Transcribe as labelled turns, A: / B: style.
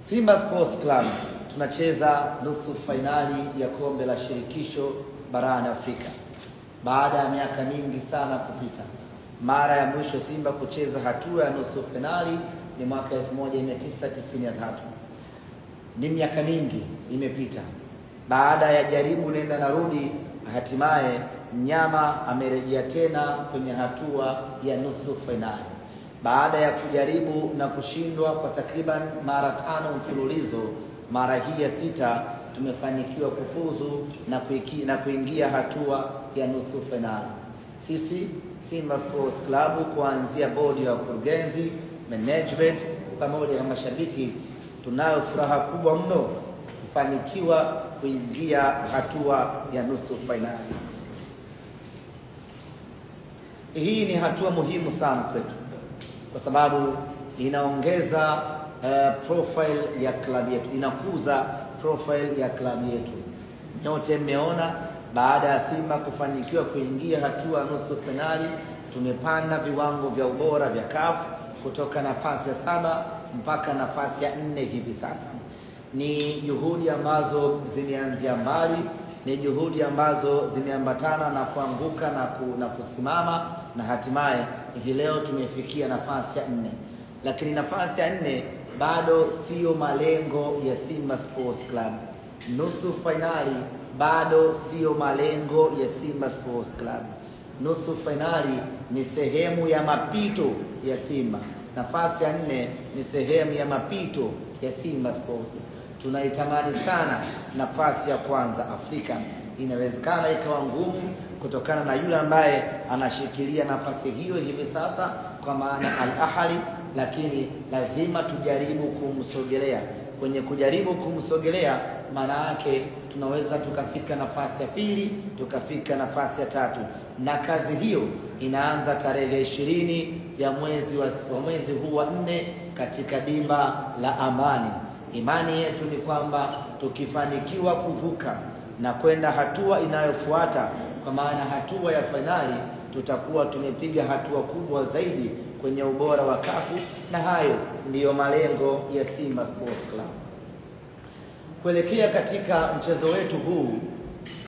A: Simba Sports Club tunacheza nusu fainali ya kombe la shirikisho barani Afrika baada ya miaka mingi sana kupita. Mara ya mwisho Simba kucheza hatua ya nusu fainali ni mwaka 1993. Ni miaka mingi imepita. Baada ya jaribu nenda na rudi, hatimaye mnyama amerejea tena kwenye hatua ya nusu fainali. Baada ya kujaribu na kushindwa kwa takriban mara 5 mfululizo, mara hii ya 6 tumefanikiwa kufuzu na kuingia hatua ya nusu fainali. Sisi Simba Sports Club, kuanzia bodi ya wakurugenzi, management pamoja na mashabiki, tunayo furaha kubwa mno kufanikiwa kuingia hatua ya nusu fainali. Hii ni hatua muhimu sana kwetu kwa sababu inaongeza profile ya klabu yetu, inakuza profile ya klabu yetu. Nyote mmeona baada ya Simba kufanikiwa kuingia hatua nusu finali, tumepanda viwango vya ubora vya CAF kutoka nafasi ya 7 mpaka nafasi ya 4 hivi sasa. Ni juhudi ambazo zimeanzia mbali, ni juhudi ambazo zimeambatana na kuanguka na kusimama, na hatimaye hivi leo tumefikia nafasi ya 4. Lakini nafasi ya 4 bado sio malengo ya Simba Sports Club. Nusu finali bado sio malengo ya Simba Sports Club. Nusu finali ni sehemu ya mapito ya Simba. Nafasi ya 4 ni sehemu ya mapito ya Simba Sports. Tunaitamani sana nafasi ya kwanza Afrika. Inawezekana ikawa ngumu kutokana na yule ambaye anashikilia nafasi hiyo hivi sasa, kwa maana Al Ahly, lakini lazima tujaribu kumsogelea. Kwenye kujaribu kumsogelea, maana yake tunaweza tukafika nafasi ya 2, tukafika nafasi ya 3, na kazi hiyo inaanza tarehe 20 ya mwezi huu wa 4 katika dimba la Amani. Imani yetu ni kwamba tukifanikiwa kuvuka na kwenda hatua inayofuata, kwa maana hatua ya finali, tutakuwa tumepiga hatua kubwa zaidi kwenye ubora wa CAF, na hayo ndiyo malengo ya Simba Sports Club. Kuelekea katika mchezo wetu huu